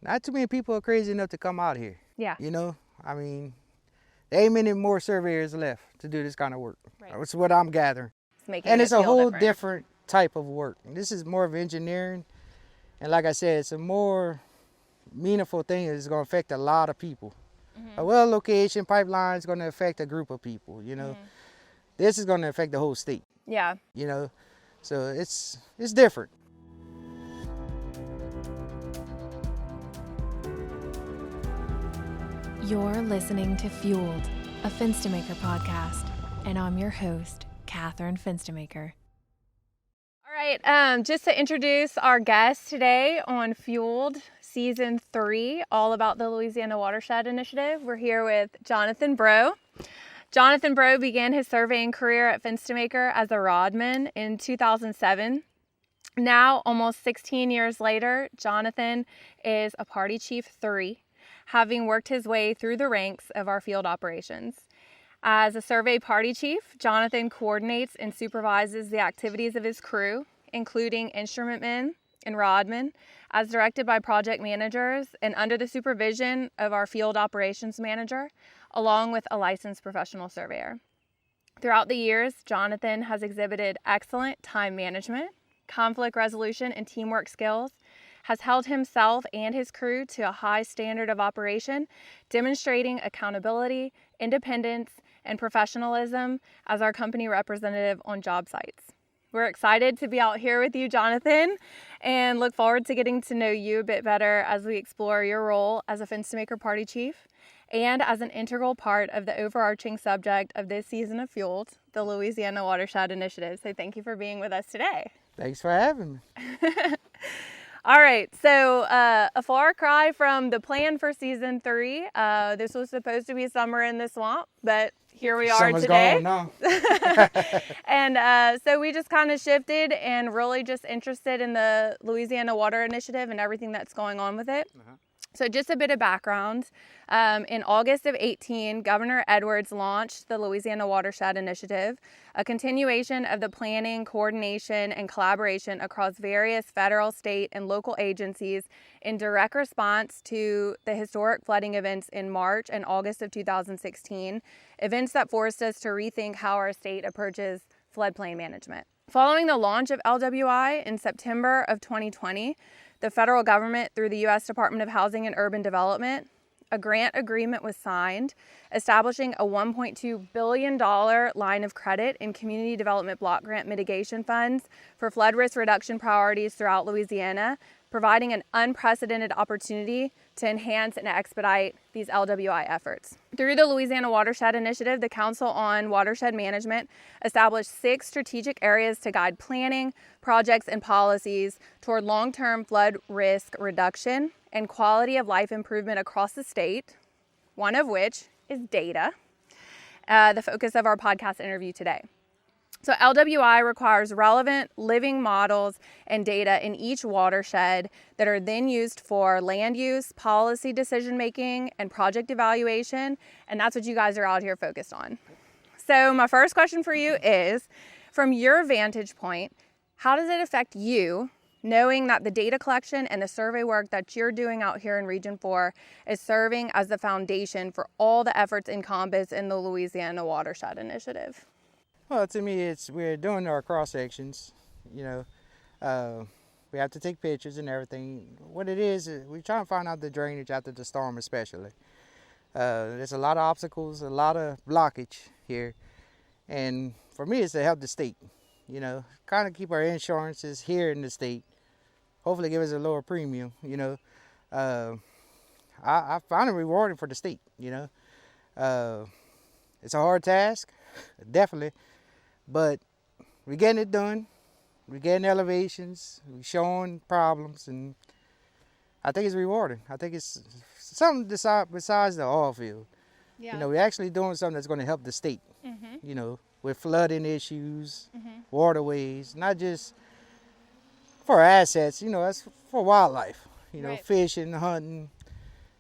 not too many people are crazy enough to come out here. Yeah. You know, I mean, there ain't many more surveyors left to do this kind of work. Right. That's what I'm gathering. And it's a whole different type of work. This is more of engineering. And like I said, it's a more meaningful thing. It's going to affect a lot of people. A well location pipeline is going to affect a group of people, you know. This is going to affect the whole state. Yeah. You know, so it's different. You're listening to Fueled, a Fenstermaker podcast, and I'm your host, Catherine Fenstermaker. All right, just to introduce our guest today on Fueled Season 3, all about the Louisiana Watershed Initiative. We're here with Jonathan Breaux. Jonathan Breaux began his surveying career at Fenstermaker as a rodman in 2007. Now, almost 16 years later, Jonathan is a Party Chief 3, having worked his way through the ranks of our field operations. As a survey party chief, Jonathan coordinates and supervises the activities of his crew, including instrumentmen and rodmen, as directed by project managers and under the supervision of our field operations manager, along with a licensed professional surveyor. Throughout the years, Jonathan has exhibited excellent time management, conflict resolution, and teamwork skills, has held himself and his crew to a high standard of operation, demonstrating accountability, independence, and professionalism as our company representative on job sites. We're excited to be out here with you, Jonathan, and look forward to getting to know you a bit better as we explore your role as a Fenstermaker Party Chief and as an integral part of the overarching subject of this season of Fueled, the Louisiana Watershed Initiative. So thank you for being with us today. Thanks for having me. All right, so a far cry from the plan for Season 3. This was supposed to be summer in the swamp, but here we are Summer's today. Gone now. And so we just kind of shifted and really just interested in the Louisiana Water Initiative and everything that's going on with it. So just a bit of background. In August of 2018, Governor Edwards launched the Louisiana Watershed Initiative, a continuation of the planning, coordination, and collaboration across various federal, state, and local agencies in direct response to the historic flooding events in March and August of 2016, events that forced us to rethink how our state approaches floodplain management. Following the launch of LWI in September of 2020, the federal government, through the U.S. Department of Housing and Urban Development, a grant agreement was signed establishing a $1.2 billion line of credit in community development block grant mitigation funds for flood risk reduction priorities throughout Louisiana, providing an unprecedented opportunity to enhance and expedite these LWI efforts. Through the Louisiana Watershed Initiative, the Council on Watershed Management established 6 strategic areas to guide planning, projects, and policies toward long-term flood risk reduction and quality of life improvement across the state, one of which is data, the focus of our podcast interview today. So LWI requires relevant living models and data in each watershed that are then used for land use, policy decision-making, and project evaluation, and that's what you guys are out here focused on. So my first question for you is, from your vantage point, how does it affect you knowing that the data collection and the survey work that you're doing out here in Region 4 is serving as the foundation for all the efforts encompassed in the Louisiana Watershed Initiative? Well, to me, we're doing our cross sections. You know, we have to take pictures and everything. What it is we're trying to find out the drainage after the storm, especially. There's a lot of obstacles, a lot of blockage here, and for me, it's to help the state. You know, kind of keep our insurances here in the state. Hopefully, give us a lower premium. You know, I find it rewarding for the state. You know, it's a hard task, definitely. But we're getting it done. We're getting elevations. We're showing problems, and I think it's rewarding. I think it's something besides the oil field. Yeah. You know, we're actually doing something that's going to help the state. You know, with flooding issues, waterways, not just for our assets. You know, that's for wildlife. You know, right. Fishing, hunting.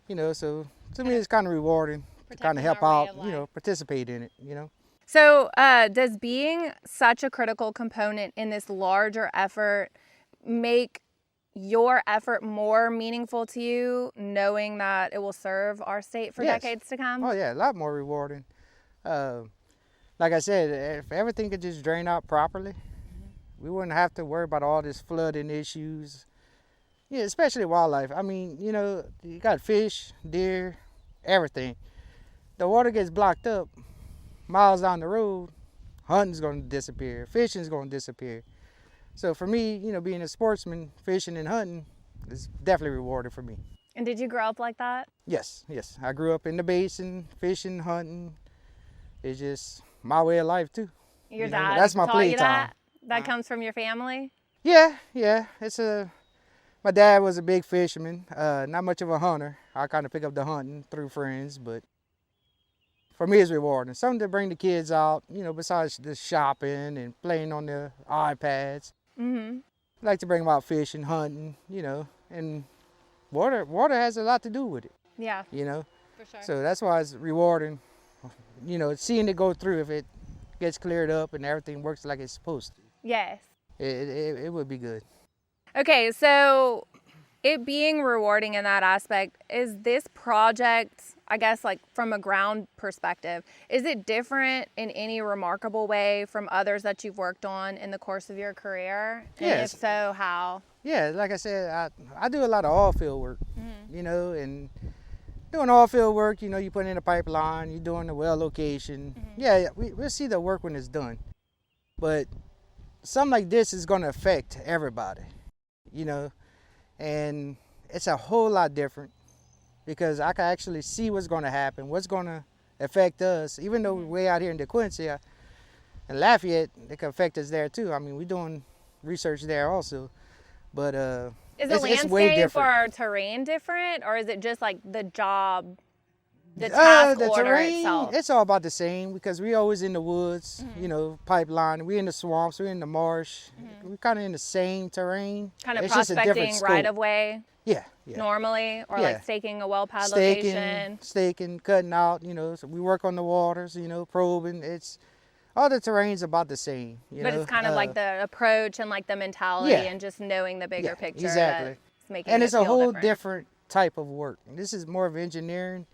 You know, so to me, it's kind of rewarding to kind of help out. You know, participate in it. You know. So does being such a critical component in this larger effort make your effort more meaningful to you, knowing that it will serve our state for Yes. decades to come? Oh yeah, a lot more rewarding. Like I said, if everything could just drain out properly, we wouldn't have to worry about all this flooding issues. Yeah, especially wildlife. I mean, you know, you got fish, deer, everything. The water gets blocked up miles down the road, hunting's going to disappear, fishing's going to disappear. So for me, you know, being a sportsman, fishing and hunting is definitely rewarding for me. And did you grow up like that? Yes. I grew up in the basin, fishing, hunting. It's just my way of life too. Your You know, dad that's my taught you playtime. that? That comes from your family? Yeah. My dad was a big fisherman, not much of a hunter. I kind of pick up the hunting through friends, but for me it's rewarding. Something to bring the kids out, you know, besides just shopping and playing on their iPads. Mm-hmm. I like to bring them out fishing, hunting, you know, and water has a lot to do with it, Yeah, you know. for sure. So that's why it's rewarding, you know, seeing it go through. If it gets cleared up and everything works like it's supposed to, Yes. it would be good. Okay, so it being rewarding in that aspect, is this project, I guess, like from a ground perspective, is it different in any remarkable way from others that you've worked on in the course of your career? And Yes. if so, how? Yeah, like I said, I do a lot of oil field work, you know, and doing oil field work, you know, you put in a pipeline, you're doing the well location. Yeah, we'll see the work when it's done. But something like this is going to affect everybody, you know, and it's a whole lot different because I can actually see what's going to happen, what's going to affect us, even though we're way out here in DeQuincy and Lafayette, it can affect us there too. I mean, we're doing research there also, but Is the it's way landscape different. or terrain different, or is it just like the job, the task The order terrain, itself? it's all about the same because we always in the woods, you know, pipeline. We in the swamps, we in the marsh. We're kind of in the same terrain. Kind of It's just a different prospecting scope. right of way Yeah. normally, or Yeah. like staking a well pad location. Staking, cutting out, you know. So we work on the waters, you know, probing. It's all the terrain's about the same, you But know. it's kind of like the approach and like the mentality yeah. and just knowing the bigger Yeah, picture exactly. that's making And it it's a feel whole different. different type of work. This is more of engineering,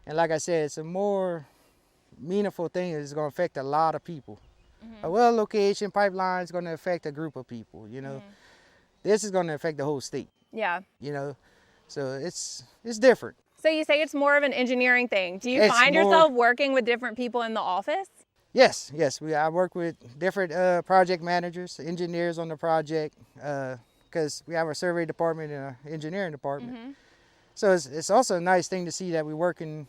and like I said, it's a more meaningful thing. It's going to affect a lot of people. A well location pipeline is going to affect a group of people. You know, this is going to affect the whole state. Yeah. You know, so it's different. So you say it's more of an engineering thing. Do you It's find more- yourself working with different people in the office? Yes. I work with different project managers, engineers on the project, because we have a survey department and an engineering department. So it's also a nice thing to see that we're working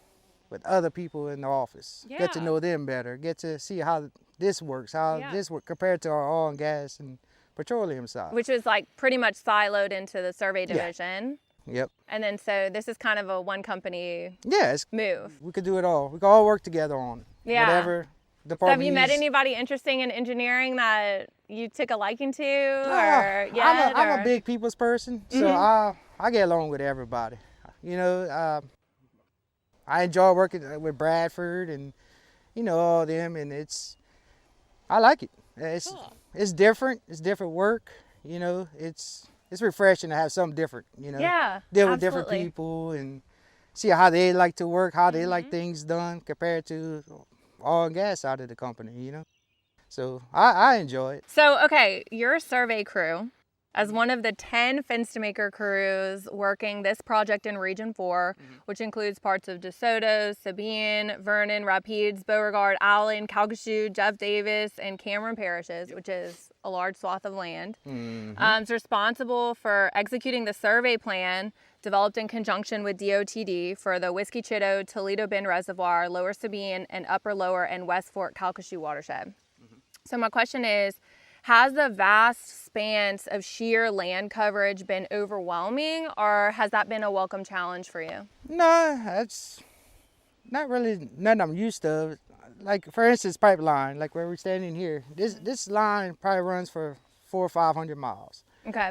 with other people in the office. Get to Yeah. know them better. Get to see how this works, how Yeah. this works compared to our oil and gas and petroleum side. Which is like pretty much siloed into the survey division. Yep. And then so this is kind of a one company Yeah, move. we could do it all. We can all work together on it. Yeah. Whatever So department have you met needs. anybody interesting in engineering that you took a liking to Ah, or yet? I'm or- a big people's person, so I get along with everybody. You know, I enjoy working with Bradford and, you know, all them, and I like it. It's different. It's different work. You know, it's refreshing to have something different. You know, Yeah, deal with different absolutely. people and see how they like to work, how they like things done compared to oil and gas out of the company. You know, so I enjoy it. So, okay, your survey crew, as one of the 10 Fenstermaker crews working this project in Region 4, which includes parts of DeSoto, Sabine, Vernon, Rapides, Beauregard, Allen, Calcasieu, Jeff Davis, and Cameron parishes, which is a large swath of land. It's responsible for executing the survey plan developed in conjunction with DOTD for the Whiskey Chitto, Toledo Bend Reservoir, Lower Sabine, and Upper, Lower, and West Fork Calcasieu watershed. So my question is, has the vast spans of sheer land coverage been overwhelming, or has that been a welcome challenge for you? No, that's not really nothing I'm used to. Like for instance, pipeline, like where we're standing here. This line probably runs for 400 or 500 miles. Okay.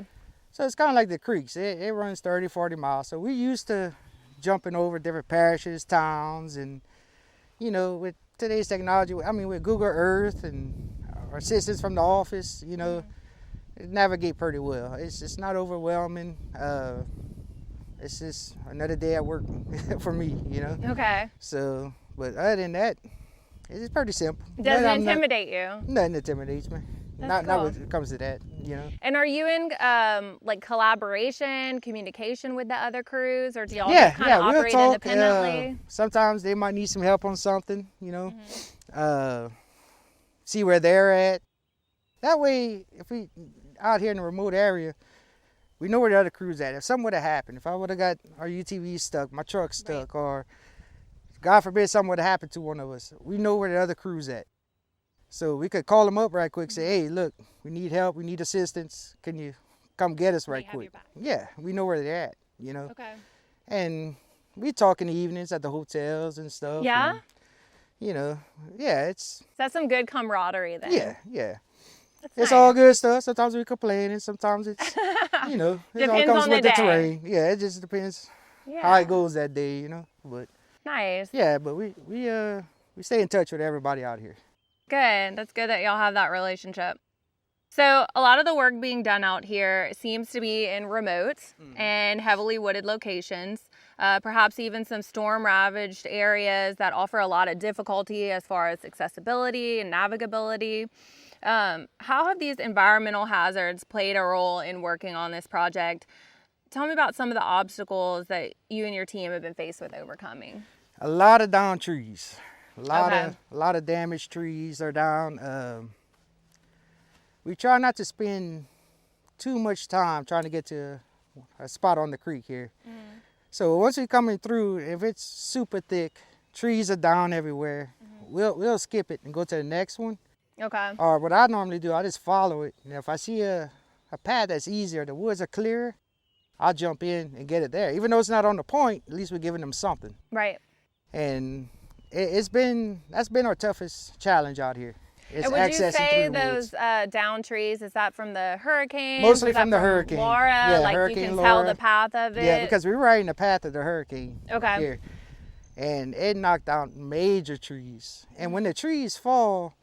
So it's kind of like the creeks. It runs 30, 40 miles. So we used to jumping over different parishes, towns, and you know, with today's technology, I mean, with Google Earth and our assistants from the office, you know, navigate pretty well. It's not overwhelming. It's just another day at work for me, you know. Okay. So, but other than that, it's pretty simple. Doesn't intimidate you? Nothing intimidates me. Not when it comes to that, you know. And are you in like collaboration, communication with the other crews, or do y'all just kind of operate we'll talk, independently? Sometimes they might need some help on something, you know. See where they're at. That way, if we out here in a remote area, we know where the other crew's at. If something would have happened, if I would have got our UTV stuck, my truck stuck, or God forbid something would have happened to one of us, we know where the other crew's at. So we could call them up right quick, say, hey, look, we need help, we need assistance. Can you come get us right quick? Yeah, we know where they're at, you know. Okay. And we talk in the evenings at the hotels and stuff. Yeah? And, you know, yeah, it's... That's some good camaraderie then. Yeah. That's it's nice. all good stuff. Sometimes we complain and sometimes it's, you know, it all Depends comes on with the the day. terrain. Yeah, it just depends how it goes that day, you know. But nice. yeah, but we stay in touch with everybody out here. Good. That's good that y'all have that relationship. So a lot of the work being done out here seems to be in remote and heavily wooded locations, perhaps even some storm-ravaged areas that offer a lot of difficulty as far as accessibility and navigability. How have these environmental hazards played a role in working on this project? Tell me about some of the obstacles that you and your team have been faced with overcoming. A lot of down trees. A lot of damaged trees are down. We try not to spend too much time trying to get to a spot on the creek here. So once we're coming through, if it's super thick, trees are down everywhere, we'll skip it and go to the next one. Okay. Or what I normally do, I just follow it. And if I see a path that's easier, the woods are clearer, I'll jump in and get it there. Even though it's not on the point, at least we're giving them something. Right. And that's been our toughest challenge out here. And would you say those down trees, is that from the hurricane? Mostly from the hurricane. Laura, yeah, like Hurricane you can Laura. tell the path of it? Yeah, because we're right in the path of the hurricane Okay. here. And it knocked out major trees. And when the trees fall,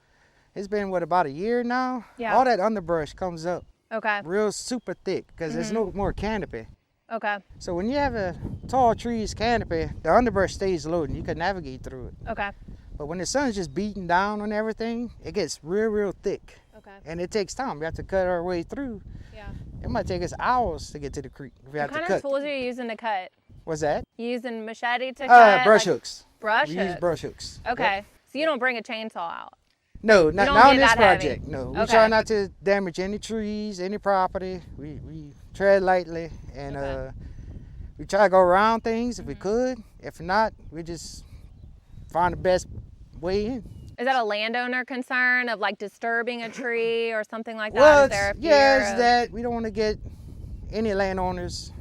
it's been, about a year now? Yeah. All that underbrush comes up Okay. real super thick because there's no more canopy. Okay. So when you have a tall trees canopy, the underbrush stays low and you can navigate through it. Okay. But when the sun's just beating down on everything, it gets real thick. Okay. And it takes time. We have to cut our way through. Yeah. It might take us hours to get to the creek if we have What to kind of cut. tools are you using to cut? What's that? You using machete to cut? Brush hooks. Brush We hooks? use brush hooks. Okay. Yep. So you don't bring a chainsaw out? No, don't not get on this that heavy. project. No, we Okay. try not to damage any trees, any property. We tread lightly, and Okay. we try to go around things if we could. If not, we just find the best way in. Is that a landowner concern of like disturbing a tree or something like that? Well, Is there a it's fear of- that we don't want to get any landowners,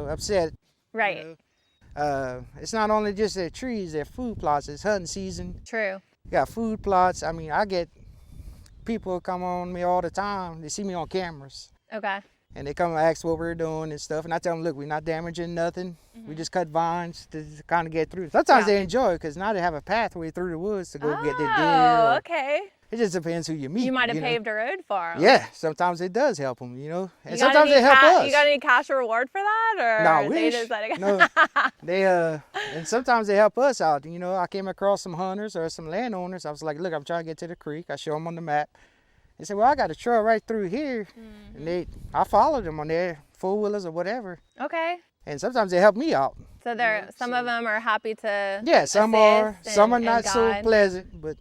upset. Right. It's not only just their trees, their food plots. It's hunting season. True. You got food plots. I mean, I get people come on me all the time. They see me on cameras. Okay. And they come and ask what we're doing and stuff. And I tell them, look, we're not damaging nothing. We just cut vines to kind of get through. Sometimes they enjoy it because now they have a pathway through the woods to go get their deer. Oh, or- okay. It just depends who you meet. You might have know. paved a road for them. Yeah, sometimes it does help them, And You got sometimes any they help us. You got any cash reward for that, or No, they wish. just let it go? No, they and sometimes they help us out. I came across some hunters or some landowners. I was like, look, I'm trying to get to the creek. I show them on the map. They said, well, I got a trail right through here, and I followed them on their 4-wheelers or whatever. Okay. And sometimes they help me out. So some of them are happy to. Yeah, some assist are and not so guide. pleasant, but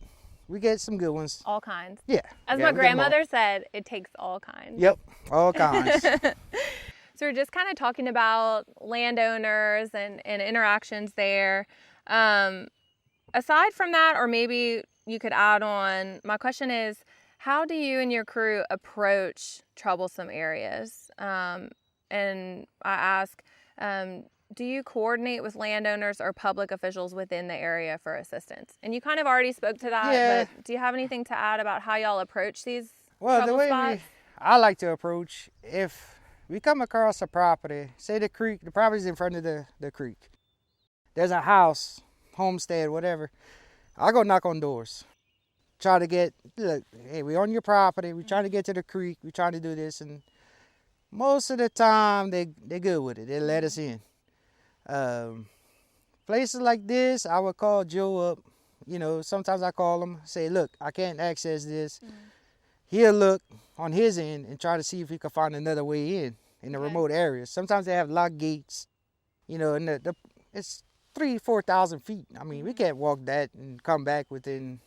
we get some good ones. All kinds. Yeah. As yeah, my we get 'em all. grandmother said, it takes all kinds. Yep, all kinds. So we're just kind of talking about landowners and interactions there. Aside from that, or maybe you could add on, my question is, how do you and your crew approach troublesome areas? And I ask, do you coordinate with landowners or public officials within the area for assistance? And you kind of already spoke to that, Yeah. but do you have anything to add about how y'all approach these Well, the trouble way spots? I like to approach, if we come across a property, say the property's in front of the creek. There's a house, homestead, whatever. I go knock on doors. try to get, look, hey, we're on your property. We're trying to get to the creek. We're trying to do this. And most of the time, they're good with it. They let us in. Places like this, I would call Joe up. You know, sometimes I call him, say, look, I can't access this. He'll look on his end and try to see if he can find another way in the remote areas. Sometimes they have locked gates, you know, and it's 3,000-4,000 feet. I mean, we can't walk that and come back within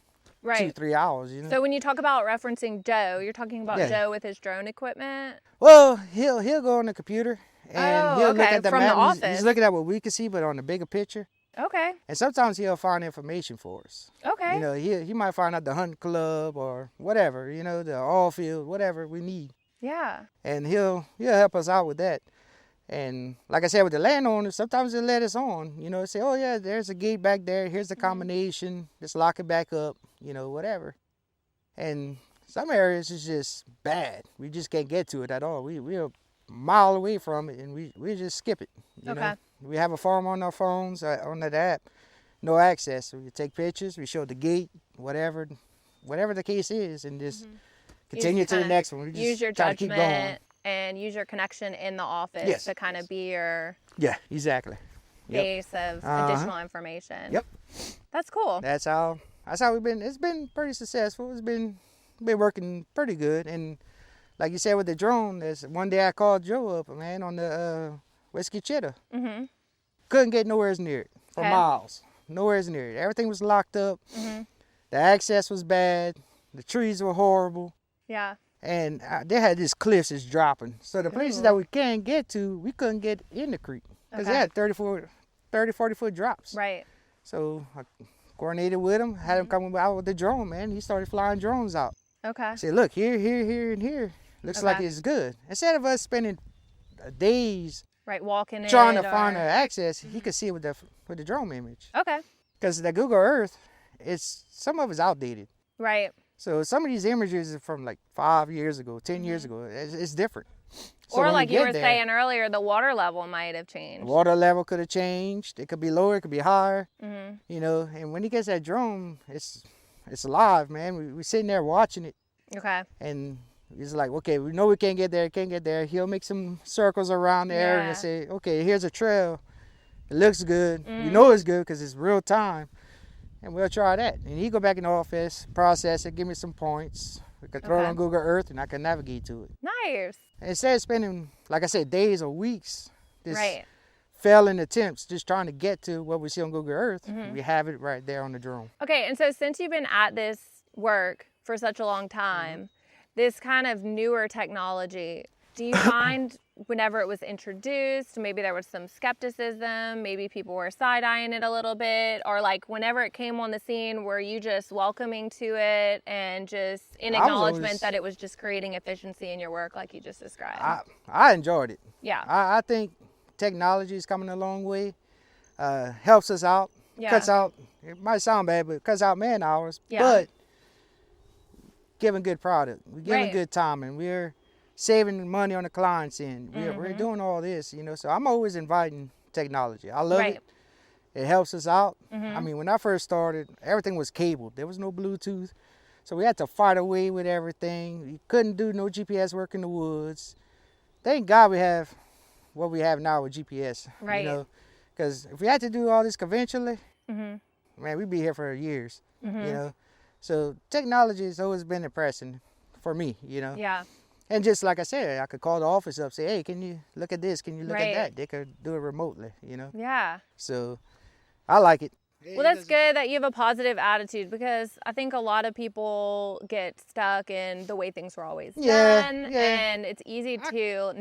2-3 hours, you know. So when you talk about referencing Joe, you're talking about Joe with his drone equipment? Well, he'll go on the computer and he'll look at the from map. The office. He's looking at what we can see, but on the bigger picture. Okay. And sometimes he'll find information for us. Okay. You know, he might find out the hunt club or whatever, you know, the oil field, whatever we need. Yeah. And he'll help us out with that. And like I said, with the landowners, sometimes they'll let us on, you know, say, oh yeah, there's a gate back there. Here's the combination. Just lock it back up, you know, whatever. And some areas is just bad. We just can't get to it at all. We're a mile away from it and we just skip it, you know. We have a farm on our phones, on that app, no access. So we take pictures, we show the gate, whatever the case is, and just continue to the next one. We just use your try to keep going. judgment and use your connection in the office to kind of be your exactly base of additional information. Yep. That's cool. That's how we've been. It's been pretty successful. It's been working pretty good. And like you said with the drone, there's one day I called Joe up, man, on the Whiskey Cheetah. Couldn't get nowhere near it for miles. Nowhere near it. Everything was locked up. The access was bad. The trees were horrible. Yeah. And they had these cliffs that's dropping. So the places that we can't get to, we couldn't get in the creek. Because they had 30, 40 foot drops. Right. So I coordinated with him, had him come out with the drone, man. He started flying drones out. Okay. I said, look, here, and here. Looks like it's good. Instead of us spending days walking trying to find an access, he could see it with the drone image. Okay. Because the Google Earth, some of it's outdated. Right. So some of these images are from like 5 years ago, 10 years ago. It's different. So or like you were saying earlier, the water level might have changed. The water level could have changed. It could be lower, it could be higher. You know, and when he gets that drone, it's alive, man. We're sitting there watching it. Okay. And he's like, okay, we know we can't get there. He'll make some circles around the area and say, okay, here's a trail. It looks good. We know it's good because it's real time. And we'll try that. And he go back in the office, process it, give me some points. We can throw it on Google Earth and I can navigate to it. Nice. And instead of spending, like I said, days or weeks, this failing attempts, just trying to get to what we see on Google Earth, we have it right there on the drone. Okay, and so since you've been at this work for such a long time, this kind of newer technology, do you find whenever it was introduced, maybe there was some skepticism, maybe people were side-eyeing it a little bit, or like whenever it came on the scene, were you just welcoming to it and just in acknowledgement that it was just creating efficiency in your work like you just described? I enjoyed it. Yeah. I think technology is coming a long way, helps us out, cuts out, it might sound bad, but cuts out man hours, but giving good product, we're giving good time, and we're saving money on the client's end. We're doing all this, you know, so I'm always inviting technology. I love it. It helps us out. I mean, when I first started, everything was cabled. There was no Bluetooth. So we had to fight away with everything. We couldn't do no GPS work in the woods. Thank God we have what we have now with GPS, you know, because if we had to do all this conventionally, man, we'd be here for years, you know. So technology has always been impressive for me, you know. Yeah. And just like I said, I could call the office up, say, hey, can you look at this? Can you look at that? They could do it remotely, you know? Yeah. So I like it. Well, that's good that you have a positive attitude, because I think a lot of people get stuck in the way things were always done, and it's easy to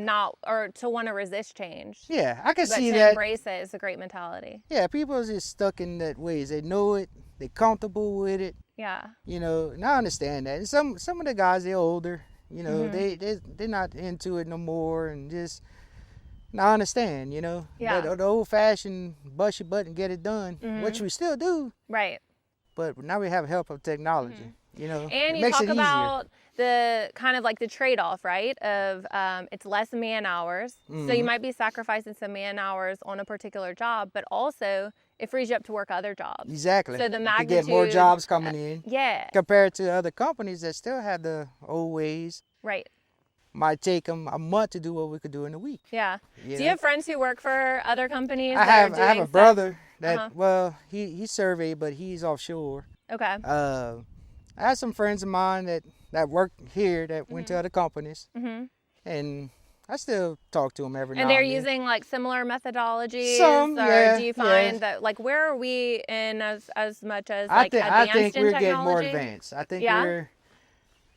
to want to resist change. Yeah, I can see that. But to embrace it is a great mentality. Yeah, people are just stuck in that ways. They know it. They're comfortable with it. Yeah. You know, and I understand that. And some of the guys, they're older. You know, they're not into it no more, and just, I understand, you know. Yeah. But the old-fashioned bust your butt and get it done, which we still do. Right. But now we have help of technology, you know. And it you makes talk it about the kind of like the trade-off, right? Of it's less man hours. So you might be sacrificing some man hours on a particular job, but also it frees you up to work other jobs. Exactly. So the You magnitude. get more jobs coming in. Yeah. Compared to other companies that still have the old ways. Right. Might take them a month to do what we could do in a week. Yeah. You Do know? you have friends who work for other companies? I have a brother that, well, he surveyed, but he's offshore. Okay. I have some friends of mine that work here that went to other companies. And I still talk to them every now and then. And they're using like similar methodologies? Some, or yeah, do you find that, like, where are we in as much as like I think we're technology? getting more advanced. I think Yeah?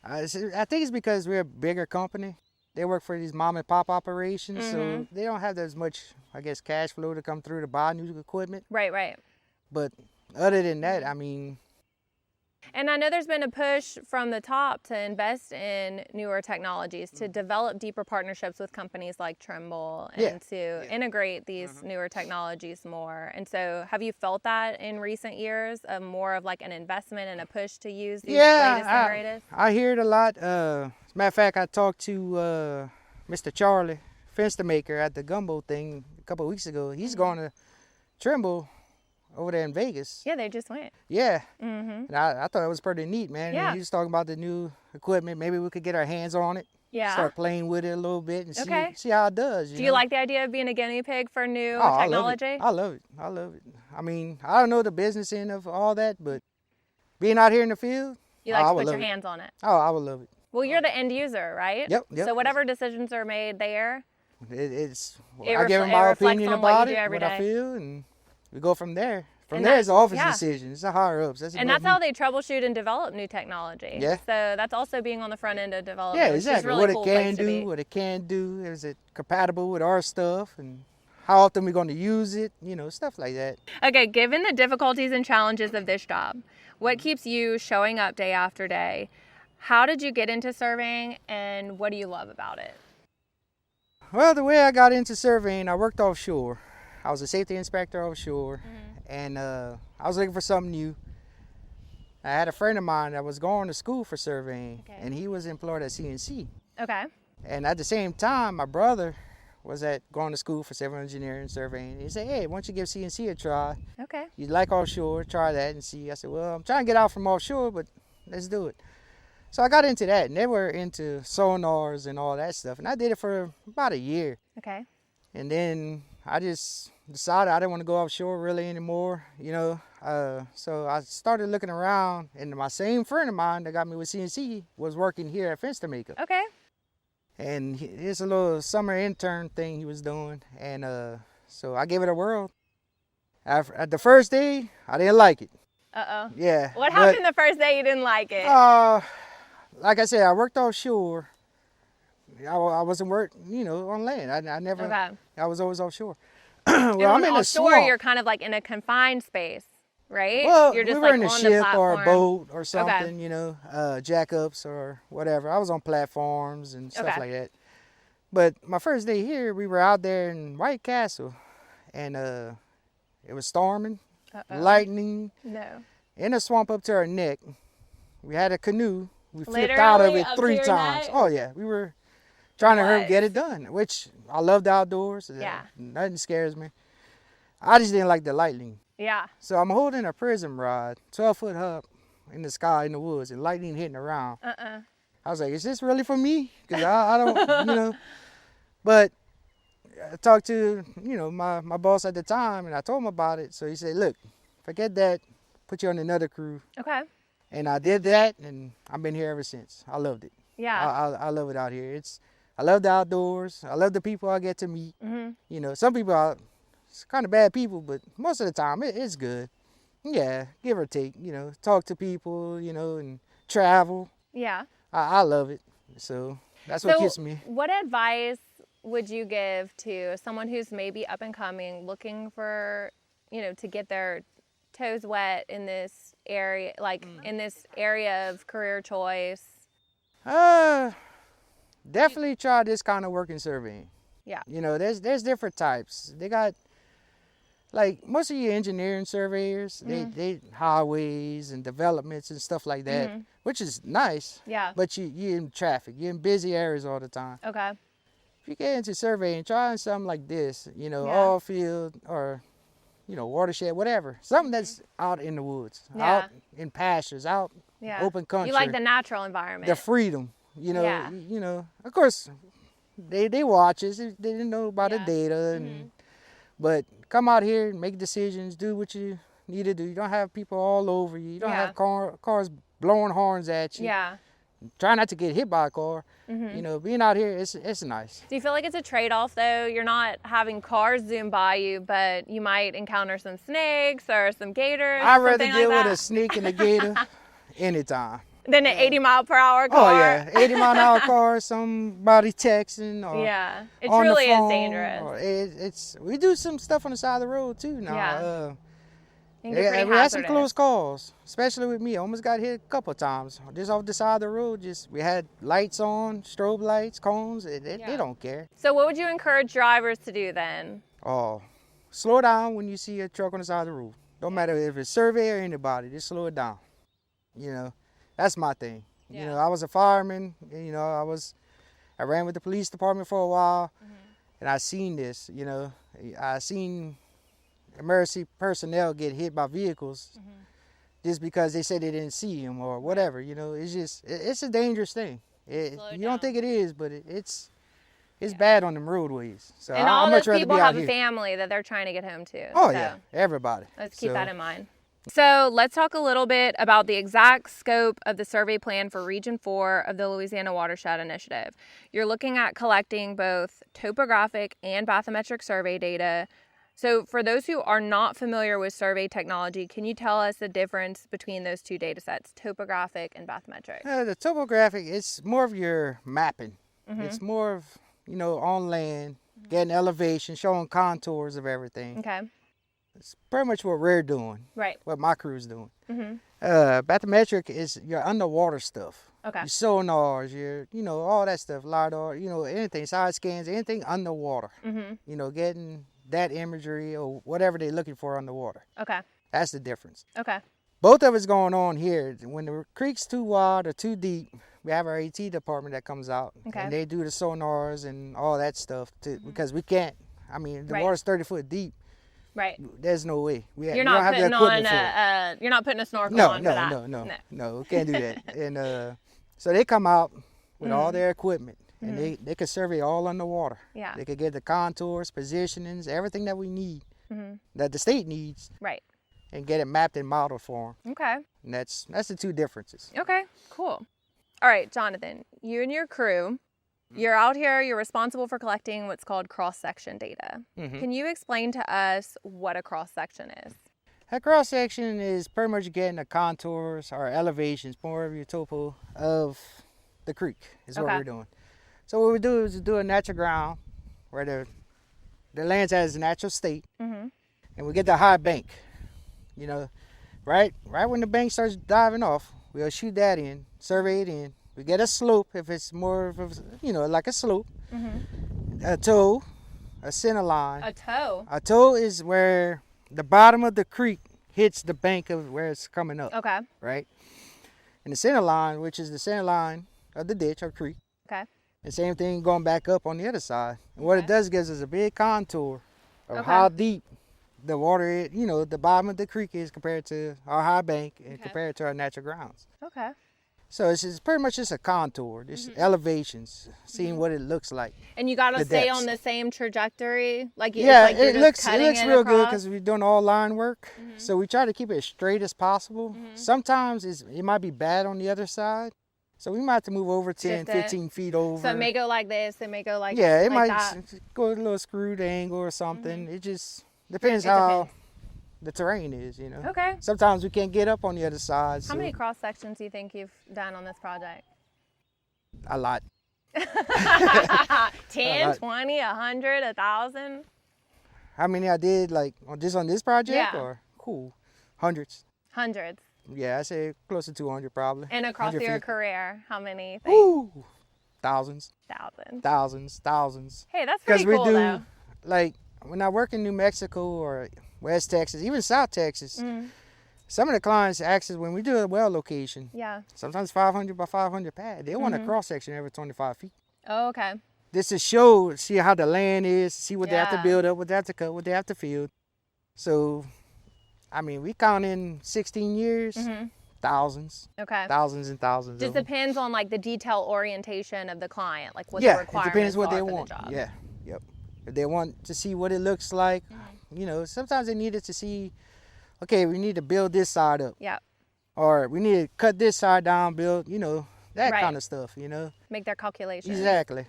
I think it's because we're a bigger company. They work for these mom and pop operations, so they don't have as much, I guess, cash flow to come through to buy new equipment. Right. But other than that, I mean. And I know there's been a push from the top to invest in newer technologies, to develop deeper partnerships with companies like Trimble, and to integrate these newer technologies more. And so have you felt that in recent years, of more of like an investment and a push to use these latest and greatest? I hear it a lot. As a matter of fact, I talked to Mr. Charlie Fenstermaker at the Gumbo thing a couple of weeks ago. He's going to Trimble over there in Vegas. Yeah, they just went. Yeah. And I thought it was pretty neat, man. Yeah. He was talking about the new equipment. Maybe we could get our hands on it. Yeah. Start playing with it a little bit and Okay. see how it does. Do you like the idea of being a guinea pig for new Oh, technology? I love it. I love it. I mean, I don't know the business end of all that, but being out here in the field, You like I to would put your love it. hands on it. Oh, I would love it. Well, you're the end user, right? Yep. So whatever decisions are made there, I give them my reflects opinion on what you about do it, every what I day. feel, and we go from there. From And there, that- it's an office yeah. decision. It's the higher ups. and that's how they troubleshoot and develop new technology. Yeah. So that's also being on the front end of development. Yeah, which is exactly. really What cool it can place to be. do, what it can't do. Is it compatible with our stuff, and how often we're going to use it? You know, stuff like that. Okay, given the difficulties and challenges of this job, what keeps you showing up day after day? How did you get into surveying, and what do you love about it? Well, the way I got into surveying, I worked offshore. I was a safety inspector offshore, and I was looking for something new. I had a friend of mine that was going to school for surveying, and he was employed at CNC. Okay. And at the same time, my brother was going to school for civil engineering surveying. He said, hey, why don't you give CNC a try? Okay. You like offshore, try that and see. I said, well, I'm trying to get out from offshore, but let's do it. So I got into that, and they were into sonars and all that stuff. And I did it for about a year. Okay. And then I just decided I didn't want to go offshore really anymore, you know. So I started looking around, and my same friend of mine that got me with CNC was working here at Fenstermaker. Okay. And it's a little summer intern thing he was doing. And so I gave it a whirl. At the first day, I didn't like it. Uh-oh. Yeah. What happened the first day you didn't like it? Like I said, I worked offshore. I wasn't working, on land. I never, Okay. I was always offshore. And Well, I'm in a offshore, swamp. you're kind of like in a confined space, right? Well, you're just we were like in a on the ship or a platform. boat or something, jackups or whatever. I was on platforms and stuff Okay. like that. But my first day here, we were out there in White Castle, and it was storming, lightning, No. in a swamp up to our neck. We had a canoe. We flipped Literally out of it up to 3 your times. neck? Oh yeah, we were trying to hurry What? get it done, which I love the outdoors. Yeah. Nothing scares me. I just didn't like the lightning. Yeah. So I'm holding a prism rod, 12 foot up in the sky in the woods, and lightning hitting around. I was like, is this really for me? Because I don't, But I talked to, my boss at the time, and I told him about it. So he said, look, forget that, put you on another crew. Okay. And I did that, and I've been here ever since. I loved it. Yeah. I love it out here. I love the outdoors. I love the people I get to meet. Some people are kind of bad people, but most of the time it's good. Yeah, give or take. Talk to people. And travel. Yeah. I love it. So that's what keeps me. What advice would you give to someone who's maybe up and coming, looking for, to get their toes wet in this area, in this area of career choice? Definitely try this kind of work in surveying. Yeah. There's different types. They got like most of your engineering surveyors, they highways and developments and stuff like that, which is nice. Yeah. But you're in traffic, you're in busy areas all the time. Okay. If you get into surveying, trying something like this, you know, Yeah. all field or, you know, watershed, whatever, something that's out in the woods, Yeah. out in pastures, out Yeah. open country. You like the natural environment. the freedom, you know. Yeah. You know, of course, they watch us. They didn't know about the Yeah. data, and but come out here and make decisions, do what you need to do. You don't have people all over you. You don't Yeah. have cars blowing horns at you. Yeah. Try not to get hit by a car. You know, being out here, it's nice. Do you feel like it's a trade-off though? You're not having cars zoom by you, but you might encounter some snakes or some gators. I'd rather something deal like with a that, snake and a gator anytime. than an 80-mile-per-hour car. Oh yeah, 80-mile-an-hour car, somebody texting or Yeah. It on the truly is phone, dangerous. or it's we do some stuff on the side of the road too now. Yeah. It can get Yeah, pretty we had some hazardous. close calls, especially with me. I almost got hit a couple of times. Just off the side of the road, we had lights on, strobe lights, cones. They don't care. So what would you encourage drivers to do then? Oh, slow down when you see a truck on the side of the road. Don't matter if it's survey or anybody, just slow it down. You know, that's my thing. Yeah. You know, I was a fireman. You know, I ran with the police department for a while, and I seen this. You know, I seen emergency personnel get hit by vehicles just because they said they didn't see him or whatever. You know, it's a dangerous thing. You don't think it is, but it's bad on them roadways. So And I'd all much those rather people be out have a here. family that they're trying to get home to. Oh so yeah, everybody. Let's keep So, that in mind. So let's talk a little bit about the exact scope of the survey plan for Region 4 of the Louisiana Watershed Initiative. You're looking at collecting both topographic and bathymetric survey data. So for those who are not familiar with survey technology, can you tell us the difference between those two data sets, topographic and bathymetric? The topographic, it's more of your mapping. It's more of, you know, on land, getting elevation, showing contours of everything. Okay. It's pretty much what we're doing, Right. what my crew's doing. Bathymetric is your underwater stuff. Okay. Your sonars, you know, all that stuff, LiDAR, you know, anything, side scans, anything underwater. You know, getting that imagery or whatever they're looking for underwater. Okay. That's the difference. Okay. Both of it's going on here. When the creek's too wide or too deep, we have our AT department that comes out. Okay. And they do the sonars and all that stuff because we can't. I mean, the Right. water's 30 foot deep. Right. There's no way. We You're don't not have the putting on equipment for it. you're not putting a snorkel No, on for that. no, we can't do that. And so they come out with all their equipment, and they can survey all underwater. Yeah. They could get the contours, positionings, everything that we need, that the state needs, Right. and get it mapped and modeled for them. Okay. And that's the two differences. Okay, cool. All right, Jonathan, you and your crew, you're out here, you're responsible for collecting what's called cross-section data. Can you explain to us what a cross-section is? A cross section is pretty much getting the contours or elevations, more of your topo of the creek is what Okay. we're doing. So what we do is we do a natural ground where the land's at its natural state, and we get the high bank. You know, right when the bank starts diving off, we'll shoot that in, survey it in. We get a slope if it's more of a, you know, like a slope. A toe, a center line. A toe. A toe is where the bottom of the creek hits the bank of where it's coming up, Okay. right? And the center line, which is the center line of the ditch or creek, Okay. and same thing going back up on the other side. And what it does gives us a big contour of Okay. how deep the water is, you know, the bottom of the creek is compared to our high bank and compared to our natural grounds. Okay. So it's pretty much just a contour, just elevations, seeing what it looks like. And you got to The stay depths. on the same trajectory? Like Yeah, it's like you're it just looks cutting real good across? because we're doing all line work. So we try to keep it as straight as possible. Sometimes it might be bad on the other side. So we might have to move over 10, Shift it. 15 feet over. So it may go like this, it may go like yeah, it like might that. go a little screwed angle or something. It just depends It how depends. the terrain is, you know. Okay. Sometimes we can't get up on the other side. How So many cross sections do you think you've done on this project? a lot. 10, lot. 20, 100, 1,000? How many I did like on this project Yeah. or cool? Hundreds. Hundreds. Yeah, I say close to 200 probably. And across your 150. career, how many things? Woo! Thousands. Thousands. Thousands. Hey, that's pretty cool we do though. like when I work in New Mexico or West Texas, even South Texas, some of the clients ask us when we do a well location, sometimes 500 by 500 pad, they want a cross section every 25 feet. Oh, okay. This is see how the land is, see what they have to build up, what they have to cut, what they have to field. So, I mean, we count in 16 years, thousands. Okay. Thousands and thousands. Just depends on like the detail orientation of the client, like what the it requirements depends what they are for want. the job. Yeah, yep. If they want to see what it looks like, you know, sometimes they need it to see, okay, we need to build this side up. Yeah. Or we need to cut this side down, build, you know, that Right. kind of stuff, you know. Make their calculations. Exactly.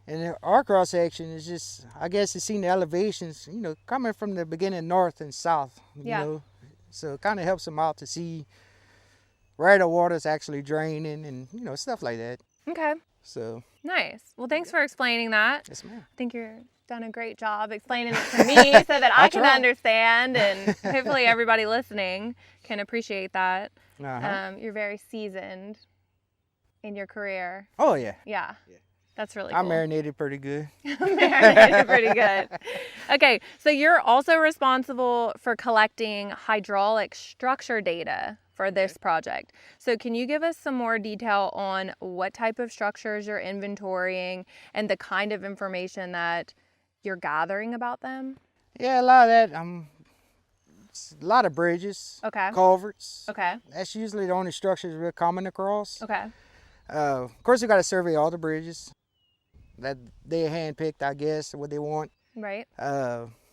And our cross section is just, I guess, it's seen the elevations, you know, coming from the beginning north and south, you know. So it kind of helps them out to see where the water's actually draining and, you know, stuff like that. Okay. So. Nice. Well, thanks for explaining that. Yes, ma'am. I think you're done a great job explaining it to me so that I can understand, and hopefully everybody listening can appreciate that. You're very seasoned in your career. Oh, yeah. Yeah. That's really cool. I marinated pretty good. Marinated pretty good. Okay, so you're also responsible for collecting hydraulic structure data for this project. So can you give us some more detail on what type of structures you're inventorying and the kind of information that you're gathering about them? Yeah, a lot of that. A lot of bridges, culverts. Okay. That's usually the only structures we're coming across. Okay. Of course, we got to survey all the bridges that they handpicked, I guess, what they want. Right.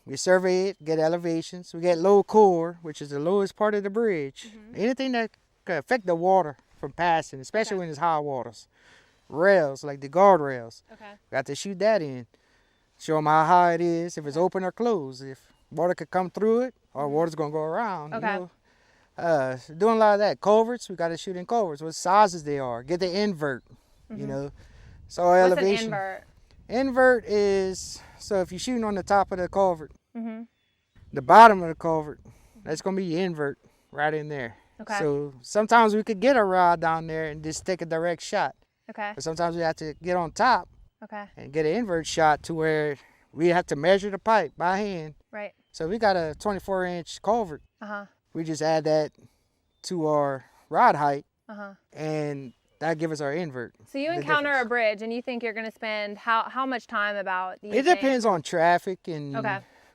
We survey it, get elevations. We get low core, which is the lowest part of the bridge. Anything that could affect the water from passing, especially when it's high waters. Rails, like the guardrails. Okay. Got to shoot that in. Show them how high it is, if it's open or closed, if water could come through it or water's going to go around. Okay. You know? Doing a lot of that. Culverts, we got to shoot in culverts, what sizes they are. Get the invert, you know. So What's elevation. an invert? Invert is, so if you're shooting on the top of the culvert, the bottom of the culvert, that's going to be your invert right in there. Okay. So sometimes we could get a rod down there and just take a direct shot. Okay. But sometimes we have to get on top Okay. and get an invert shot to where we have to measure the pipe by hand. Right. So we got a 24-inch culvert. Uh-huh. We just add that to our rod height, Uh-huh. and that gives us our invert. So you encounter a bridge and you think you're going to spend how much time about these It depends on traffic and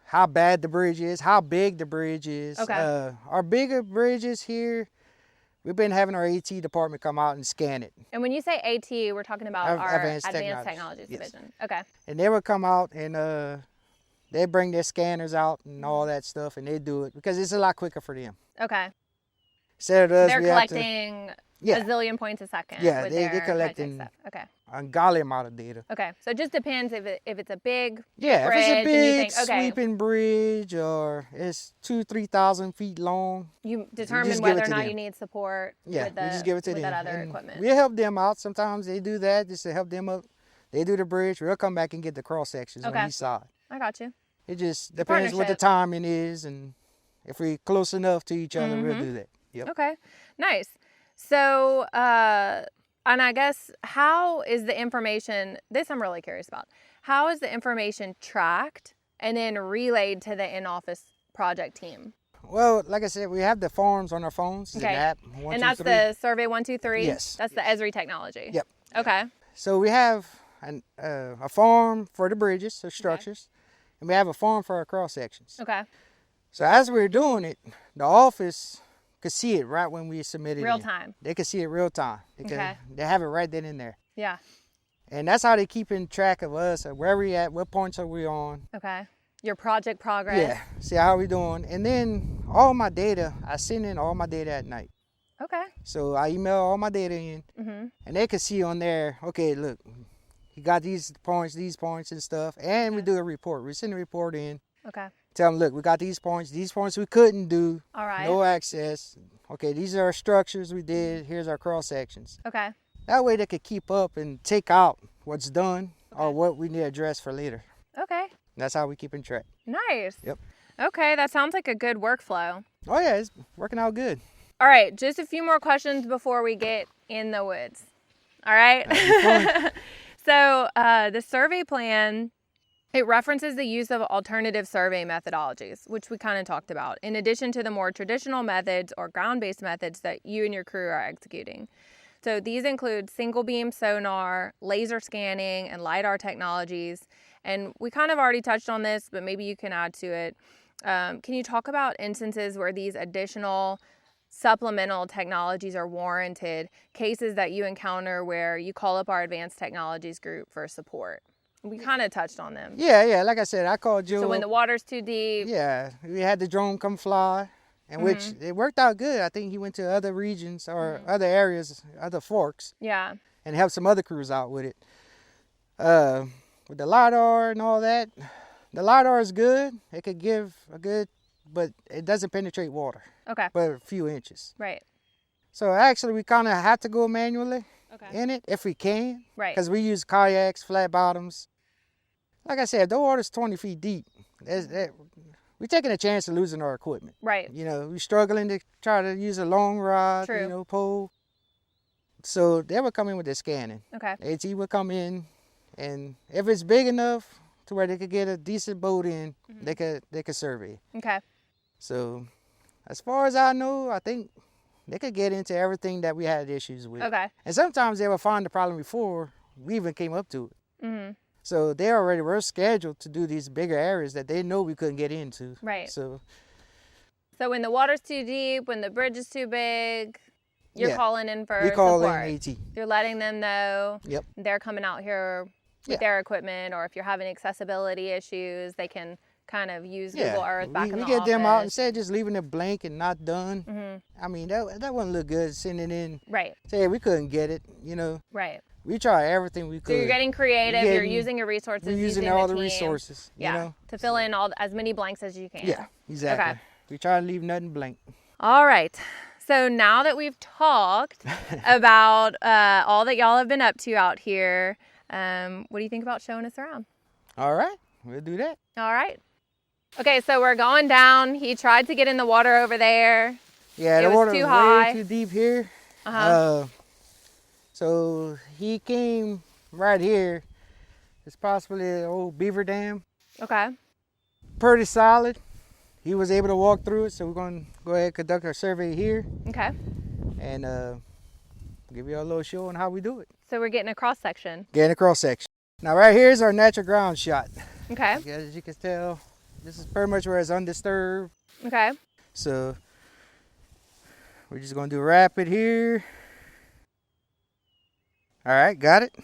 how bad the bridge is, how big the bridge is. Okay. Our bigger bridges here, we've been having our AT department come out and scan it. And when you say AT, we're talking about our Advanced Technologies Yes. division. Okay. And they would come out and they bring their scanners out and all that stuff, and they do it because it's a lot quicker for them. Okay. Instead of us, They're we have to, collecting a zillion points a second. Yeah, with they're their collecting stuff. Okay. ungodly amount of data. Okay. So it just depends if it's a big If it's a bridge and you big think, okay, sweeping bridge or it's 2,000-3,000 feet long. you determine give whether it or to not them. you need support Yeah, with, we just give it to with them. that other And equipment. we help them out. Sometimes they do that just to help them up. They do the bridge. We'll come back and get the cross sections on each side. I got you. It just depends what the Partnership. timing is, and if we're close enough to each other, we'll do that. Yep. Okay. Nice. So, and I guess how is the information, this I'm really curious about, how is the information tracked and then relayed to the in-office project team? Well, like I said, we have the forms on our phones. It's an app. And that's the Survey 123? Yes. That's the Esri technology? Yep. Okay. So we have a form for the bridges, the structures, and we have a form for our cross sections. Okay. So as we're doing it, the office could see it right when we submit it. Real time. They could see it real time. They have it right then and there. Yeah. And that's how they keep in track of us, where we at, what points are we on. Okay. Your project progress. Yeah, see how we doing. And then all my data, I send in all my data at night. Okay. So I email all my data in, and they can see on there, okay, look, you got these points and stuff, and we do a report. We send a report in. Okay. Tell them, look, we got these points we couldn't do. All right. No access. Okay, these are our structures we did. Here's our cross sections. Okay. That way they could keep up and take out what's done or what we need to address for later. Okay. That's how we keep in track. Nice. Yep. Okay, that sounds like a good workflow. Oh yeah, it's working out good. All right, just a few more questions before we get in the woods. All right. So the survey plan It references the use of alternative survey methodologies, which we kind of talked about, in addition to the more traditional methods or ground-based methods that you and your crew are executing. So these include single beam sonar, laser scanning, and LiDAR technologies. And we kind of already touched on this, but maybe you can add to it. Can you talk about instances where these additional supplemental technologies are warranted, cases that you encounter where you call up our advanced technologies group for support? We kind of touched on them. Yeah. Like I said, I called Joe. So when the water's too deep. Yeah, we had the drone come fly, and which it worked out good. I think he went to other regions or other areas, other forks. Yeah. And helped some other crews out with it. With the LiDAR and all that, the LiDAR is good. It could give a good, but it doesn't penetrate water. Okay. But a few inches. Right. So actually, we kind of have to go manually Okay. in it if we can. Right. Because we use kayaks, flat bottoms. Like I said, if the water's 20 feet deep, we're taking a chance of losing our equipment. Right. You know, we're struggling to try to use a long rod, True. you know, pole. So they would come in with their scanning. Okay. AT would come in, and if it's big enough to where they could get a decent boat in, they could survey. Okay. So as far as I know, I think they could get into everything that we had issues with. Okay. And sometimes they will find the problem before we even came up to it. Mm-hmm. So they already were scheduled to do these bigger areas that they know we couldn't get into. Right. So when the water's too deep, when the bridge is too big, you're calling in for we call support. in AT. You're letting them know. Yep. They're coming out here with their equipment, or if you're having accessibility issues, they can kind of use Google Earth back in the We office. get them out instead of just leaving it blank and not done. Mm-hmm. I mean, that wouldn't look good sending in. Right. Say we couldn't get it, you know. Right. We try everything we could. So you're getting creative. You're using your resources. We're using all the resources. Yeah. You know? To fill in as many blanks as you can. Yeah, exactly. Okay. We try to leave nothing blank. All right. So now that we've talked about all that y'all have been up to out here, what do you think about showing us around? All right, we'll do that. All right. Okay, so we're going down. He tried to get in the water over there. Yeah, the was water too was high. way too deep here. Uh-huh. So he came right here. It's possibly an old beaver dam. Okay. Pretty solid. He was able to walk through it, so we're going to go ahead and conduct our survey here Okay. and give you a little show on how we do it. So we're getting a cross section. Getting a cross section. Now right here is our natural ground shot. Okay. As you can tell, this is pretty much where it's undisturbed. Okay. So we're just going to do rapid here. All right, got it.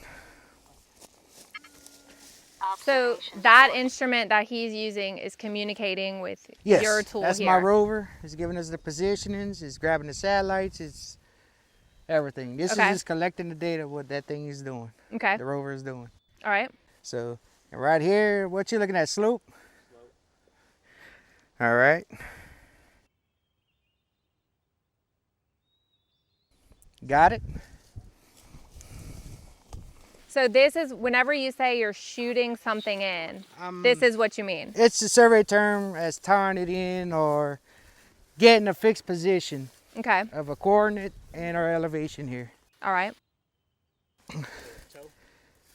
So that instrument that he's using is communicating with your tool that's here. my rover. It's giving us the positionings. It's grabbing the satellites. It's everything. This is just collecting the data of what that thing is doing. Okay. The rover is doing. All right. So, and right here, what you're looking at, slope? All right. Got it? So this is, whenever you say you're shooting something in, this is what you mean. It's the survey term as tying it in or getting a fixed position Okay. of a coordinate and our elevation here. All right.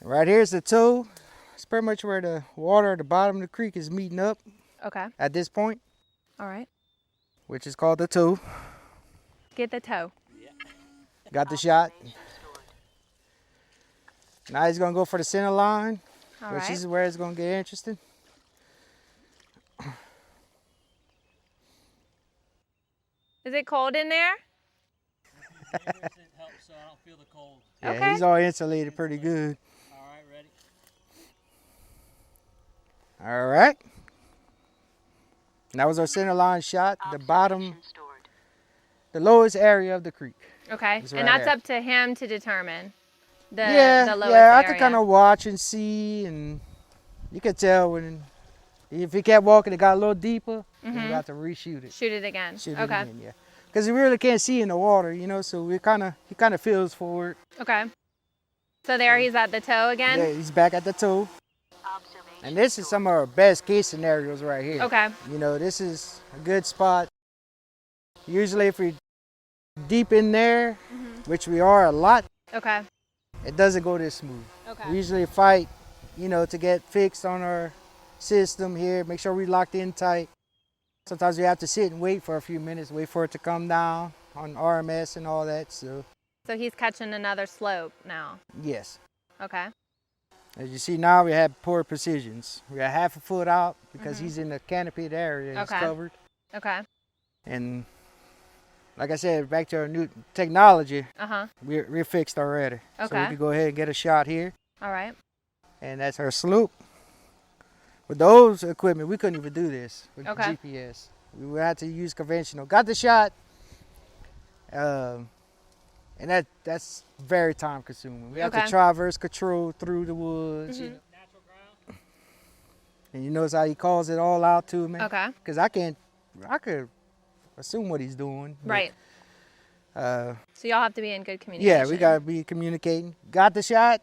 Right here's the toe. It's pretty much where the water at the bottom of the creek is meeting up Okay. at this point, All right. which is called the toe. Get the toe. Got the shot. Now he's gonna go for the center line, All which right. is where it's gonna get interesting. Is it cold in there? It helps so I don't feel the cold. Yeah, Okay. he's all insulated pretty good. All right, ready? All right. And that was our center line shot, the bottom, the lowest area of the creek. Okay. It's And right that's there. up to him to determine the Yeah, lowest I area. could kind of watch and see, and you could tell when, if he kept walking, it got a little deeper, then we got to reshoot it. Shoot it again. Shoot it Okay. again, yeah. Because we really can't see in the water, you know, so he kind of feels forward. Okay. So there he's at the toe again? Yeah, he's back at the toe. And this is some of our best case scenarios right here. Okay. You know, this is a good spot. Usually if we're deep in there, which we are a lot, Okay. it doesn't go this smooth. Okay. We usually fight, you know, to get fixed on our system here, make sure we locked in tight. Sometimes we have to sit and wait for a few minutes, wait for it to come down on RMS and all that. So he's catching another slope now. yes. Okay. As you see now, we have poor precisions. We got half a foot out because he's in the canopied area. He's covered. Okay. And like I said, back to our new technology, we're fixed already. Okay. So we can go ahead and get a shot here. All right. And that's our slope. With those equipment, we couldn't even do this with GPS. We would have to use conventional. Got the shot, and that's very time consuming. We have to traverse control through the woods. Mm-hmm. And you notice how he calls it all out to me? Okay. Because I could assume what he's doing. Right. But, so y'all have to be in good communication. yeah, we got to be communicating. Got the shot.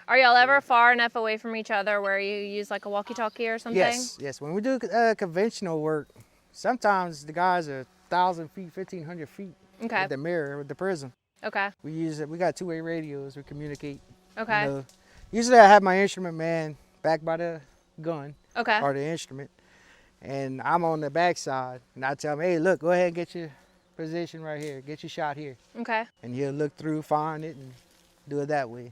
Are y'all ever far enough away from each other where you use like a walkie-talkie or something? Yes. When we do conventional work, sometimes the guys are 1,000 feet, 1,500 feet. Okay. With the mirror, with the prism. Okay. We use it. We got two-way radios. We communicate. Okay. You know, usually I have my instrument man back by the gun. Okay. Or the instrument, and I'm on the back side, and I tell him, hey, look, go ahead and get your position right here. Get your shot here. Okay. And he'll look through, find it, and do it that way.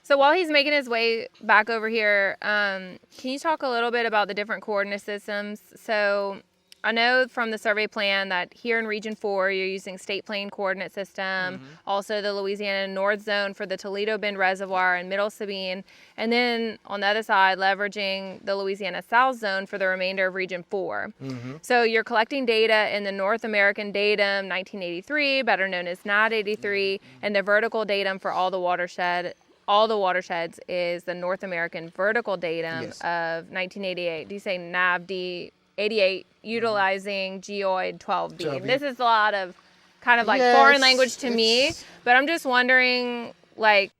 So while he's making his way back over here, can you talk a little bit about the different coordinate systems? So I know from the survey plan that here in Region 4, you're using state plane coordinate system, also the Louisiana North Zone for the Toledo Bend Reservoir and Middle Sabine, and then on the other side, leveraging the Louisiana South Zone for the remainder of Region 4. So you're collecting data in the North American Datum 1983, better known as NAD 83, and the vertical datum for all the watersheds is the North American Vertical Datum of 1988. Do you say NAVD 88, utilizing geoid 12B? This is a lot of kind of like foreign language to me, but I'm just wondering like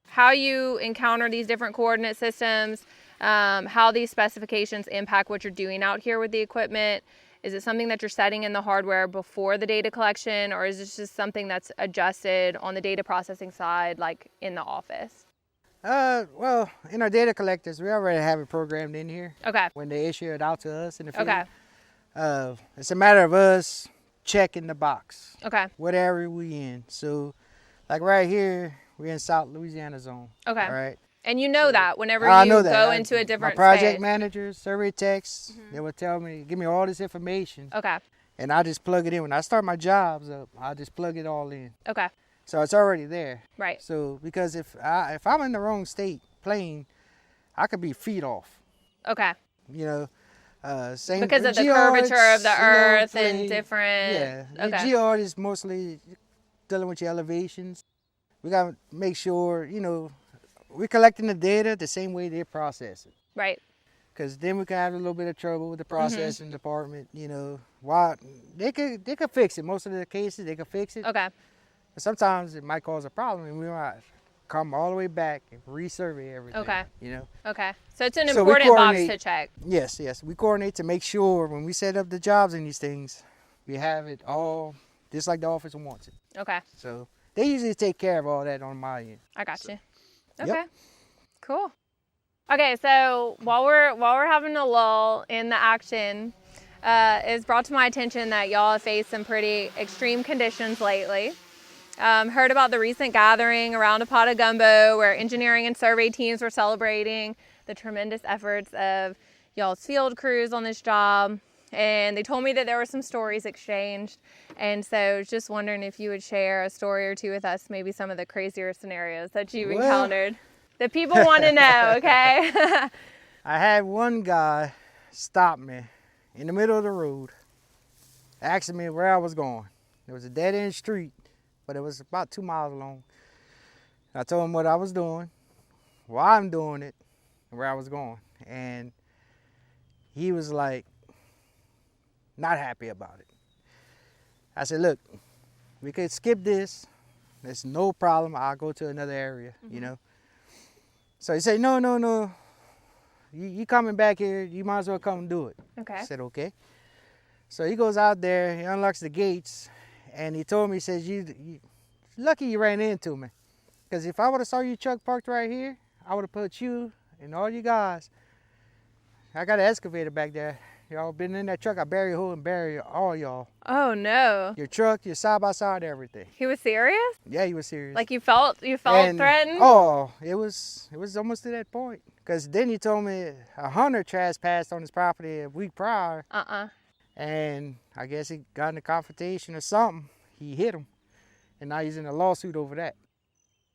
how you encounter these different coordinate systems, how these specifications impact what you're doing out here with the equipment. Is it something that you're setting in the hardware before the data collection, or is this just something that's adjusted on the data processing side, like in the office? Well, in our data collectors, we already have it programmed in here. Okay. When they issue it out to us in the field. Okay. It's a matter of us checking the box. Okay. What area we in. So, like right here, we're in South Louisiana zone. Okay. All right. And you know that whenever you go into a different My project space. managers, survey techs, they will tell me, give me all this information. Okay. And I just plug it in. When I start my jobs up, I just plug it all in. Okay. So it's already there. Right. So because if I'm in the wrong state playing, I could be feet off. Okay. You know, same because of the geoids, curvature of the earth play, and different. Yeah. Okay. The geoid is mostly dealing with your elevations. We gotta make sure, you know, we're collecting the data the same way they process it. Right. Because then we can have a little bit of trouble with the processing department. You know, why they could fix it. Most of the cases they could fix it. Okay. But sometimes it might cause a problem, and we might come all the way back and resurvey everything. Okay. You know. Okay. So it's an important box to check. Yes. We coordinate to make sure when we set up the jobs in these things, we have it all just like the office wants it. Okay. So they usually take care of all that on my end. I got you. Okay. Yep. Cool. Okay, so while we're having a lull in the action, it's brought to my attention that y'all have faced some pretty extreme conditions lately. Heard about the recent gathering around a pot of gumbo where engineering and survey teams were celebrating the tremendous efforts of y'all's field crews on this job. And they told me that there were some stories exchanged. And so I was just wondering if you would share a story or two with us, maybe some of the crazier scenarios that you've encountered. The people want to know, okay? I had one guy stop me in the middle of the road, asking me where I was going. It was a dead-end street, but it was about 2 miles long. I told him what I was doing, why I'm doing it, and where I was going. And he was like, not happy about it. I said, look, we could skip this. There's no problem. I'll go to another area, you know. So he said, no. You coming back here, you might as well come and do it. Okay. I said, okay. So he goes out there, he unlocks the gates, and he told me, he says, you lucky you ran into me. Because if I would have saw your truck parked right here, I would have put you and all you guys. I got an excavator back there. Y'all been in that truck. I bury a hole and bury all y'all. Oh no. Your truck, your side by side, everything. He was serious? Yeah, he was serious. Like you felt And- threatened? Oh, it was almost to that point. Cause then he told me a hunter trespassed on his property a week prior, and I guess he got in a confrontation or something. He hit him, and now he's in a lawsuit over that.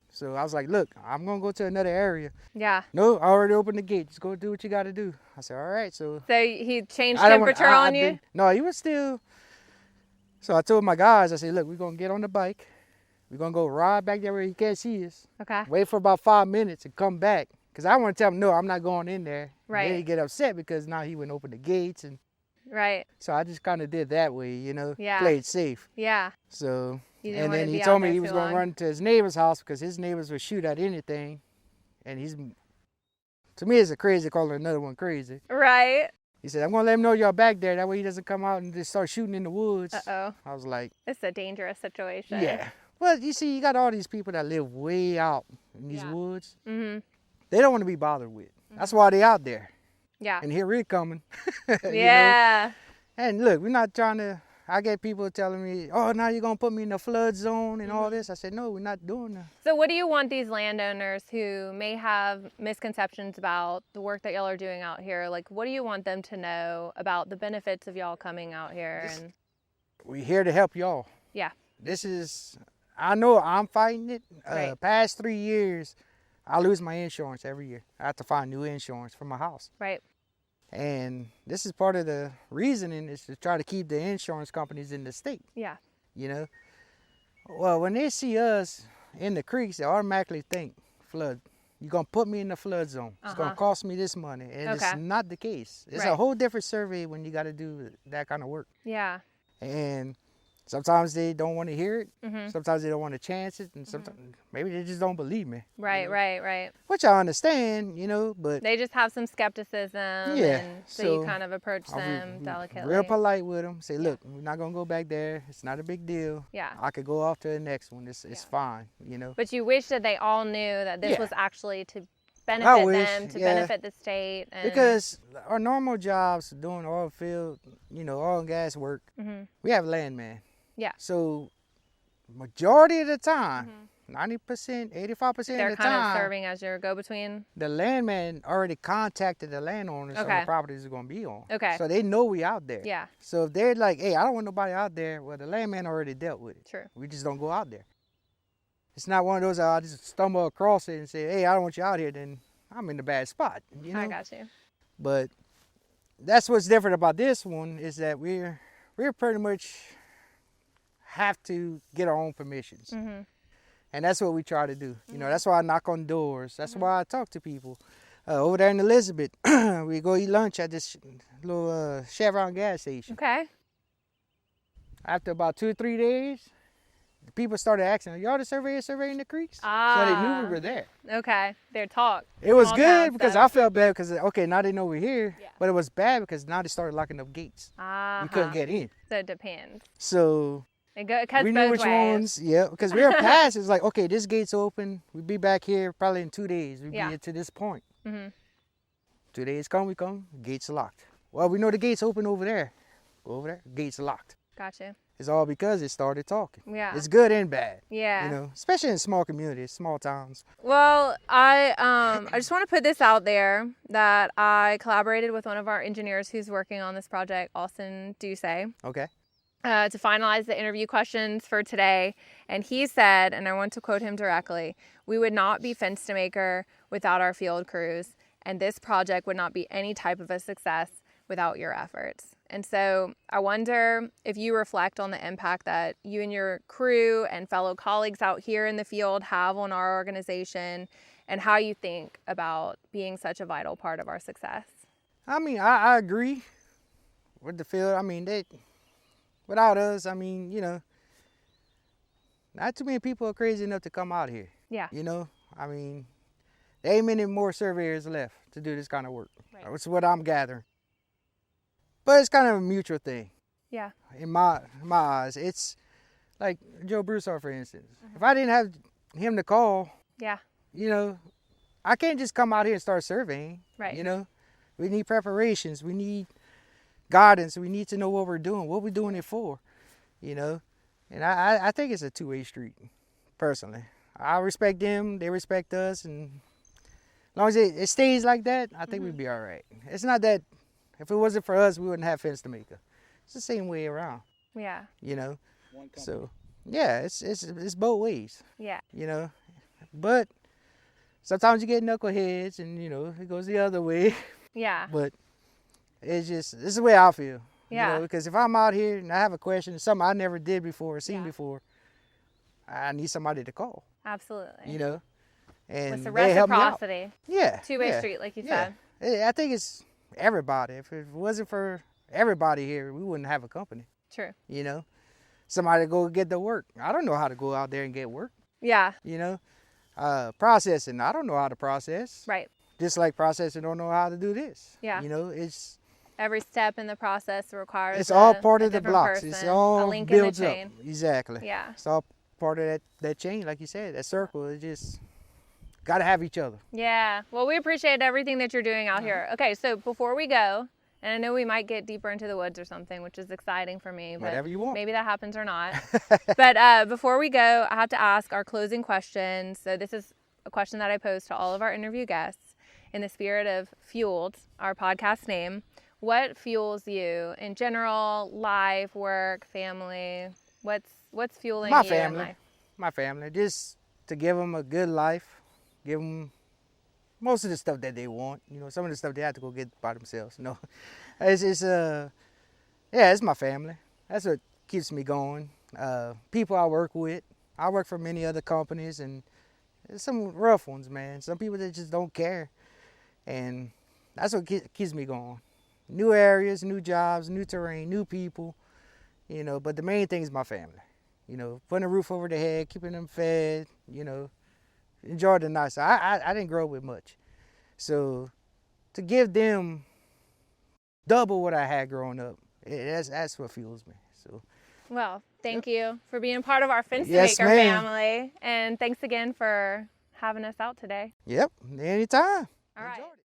So I was like, look, I'm gonna go to another area. Yeah. No, I already opened the gate. Just go do what you got to do. I said, all right. So So he changed I don't wanna- temperature I on you? didn't- No, he was still. So I told my guys, I said, look, we're gonna get on the bike. We're gonna go ride back there where he can't see us. Okay. Wait for about 5 minutes and come back. Cause I want to tell him, no, I'm not going in there. Right. Then he get upset because now he wouldn't open the gates, and Right. so I just kind of did that way, Yeah. played safe. Yeah. So You didn't and want then to he be told out me there he was too gonna long. run to his neighbor's house because his neighbors would shoot at anything, and he's, to me, it's a crazy calling another one crazy. Right. He said, I'm gonna let him know y'all back there. That way he doesn't come out and just start shooting in the woods. Uh-oh. I was like, It's a dangerous situation. yeah. Well, you see, you got all these people that live way out in these Yeah. woods. Mm-hmm. They don't want to be bothered with. That's why they out there. Yeah. And here we're coming. you know? Yeah. And look, we're not trying to. I get people telling me, "Oh, now you're gonna put me in the flood zone and all this." I said, "No, we're not doing that." So what do you want these landowners who may have misconceptions about the work that y'all are doing out here, like what do you want them to know about the benefits of y'all coming out here? And We're here to help y'all. yeah. This is. I know I'm fighting it. Right. Past 3 years, I lose my insurance every year. I have to find new insurance for my house. Right. And this is part of the reasoning is to try to keep the insurance companies in the state. Yeah. Well, when they see us in the creeks, they automatically think flood. You're going to put me in the flood zone. It's going to cost me this money. And Okay. it's not the case. It's Right. a whole different survey when you got to do that kind of work. Yeah. And sometimes they don't want to hear it. Mm-hmm. Sometimes they don't want to chance it. And sometimes maybe they just don't believe me. Right, right. Which I understand, but They just have some skepticism. Yeah, And so you so kind of approach I'll them be delicately. real polite with them. Say, look, we're not going to go back there. It's not a big deal. Yeah. I could go off to the next one. It's fine, But you wish that they all knew that this Yeah. was actually to I benefit wish, them, to yeah. benefit the state. And, Because our normal jobs, doing oil field, oil and gas work, Mhm. we have landman. Yeah. So majority of the time, 90%, 85% they're of the kind time, of serving as your go-between. the landman already contacted the landowners on Okay. the properties they're going to be on. Okay. So they know we out there. Yeah, So if they're like, hey, I don't want nobody out there, well, the landman already dealt with it. true. We just don't go out there. It's not one of those I just stumble across it and say, hey, I don't want you out here, then I'm in the bad spot. I got you. But that's what's different about this one is that we're pretty much have to get our own permissions. Mm-hmm. And that's what we try to do. That's why I knock on doors. That's why I talk to people. Over there in Elizabeth, we go eat lunch at this little Chevron gas station. Okay. After about 2 or 3 days, the people started asking, are y'all the surveyors surveying the creeks? So they knew we were there. Okay. Their talk. It was Small good town because stuff. I felt bad because, okay, now they know we're here. Yeah. But it was bad because now they started locking up gates. We couldn't get in. So it depends. So It cuts we both knew which ways. ones, yeah, because we were past. It's like, okay, this gate's open. We'll be back here probably in 2 days. We'll Yeah. be to this point. Mm-hmm. 2 days come, we come, gate's locked. Well, we know the gate's open over there. Go over there, gate's locked. Gotcha. It's all because it started talking. Yeah. It's good and bad. Yeah. Especially in small communities, small towns. Well, I just want to put this out there that I collaborated with one of our engineers who's working on this project, Austin Ducey, Okay. to finalize the interview questions for today. And he said, and I want to quote him directly, "We would not be Fenstermaker without our field crews, and this project would not be any type of a success without your efforts." And so I wonder if you reflect on the impact that you and your crew and fellow colleagues out here in the field have on our organization and how you think about being such a vital part of our success. I mean, I agree with the field. I mean, without us, I mean, not too many people are crazy enough to come out here. Yeah. I mean, there ain't many more surveyors left to do this kind of work. Right. That's what I'm gathering. But it's kind of a mutual thing. Yeah. In my eyes. It's like Joe Broussard, for instance. If I didn't have him to call, Yeah. I can't just come out here and start surveying. Right. You know, we need preparations. We need guidance. We need to know what we're doing, what we're doing it for. You know, and I think it's a two-way street, personally. I respect them, they respect us, and as long as it stays like that, I think we'd be all right. It's not that, if it wasn't for us, we wouldn't have Fenstermaker. It's the same way around. Yeah. You know, One company. so yeah, it's both ways. Yeah. You know, but sometimes you get knuckleheads, and you know it goes the other way. Yeah. But it's just, this is the way I feel. Yeah. You know, because if I'm out here and I have a question, it's something I never did before or seen before, I need somebody to call. Absolutely. You know, and With the they help me out. reciprocity. Yeah. Two-way yeah, street, like you yeah. said. I think it's everybody. If it wasn't for everybody here, we wouldn't have a company. True. You know, somebody to go get the work. I don't know how to go out there and get work. Yeah. You know, processing. I don't know how to process. Right. Just like processing, don't know how to do this. Yeah. You know, it's Every step in the process requires it's all a part of the different blocks. It's person, all a link in the builds up. chain. Exactly. Yeah. It's all part of that chain, like you said, that circle. It just got to have each other. Yeah. Well, we appreciate everything that you're doing out Uh-huh. here. Okay, so before we go, and I know we might get deeper into the woods or something, which is exciting for me, but Whatever you want. maybe that happens or not. But before we go, I have to ask our closing question. So this is a question that I pose to all of our interview guests in the spirit of Fueled, our podcast name. What fuels you in general, life, work, family? What's fueling My you family. in life? My family. Just to give them a good life, give them most of the stuff that they want. You know, some of the stuff they have to go get by themselves. No, it's my family. That's what keeps me going. People I work with. I work for many other companies, and there's some rough ones, man. Some people that just don't care, and that's what keeps me going. New areas, new jobs, new terrain, new people. You know, but the main thing is my family. You know, putting a roof over their head, keeping them fed. You know, enjoy the nice. I didn't grow up with much, so to give them double what I had growing up, that's what fuels me. So. Well, thank you for being part of our Fenstermaker Yes, ma'am. family. And thanks again for having us out today. Yep, anytime. All right. Enjoyed it.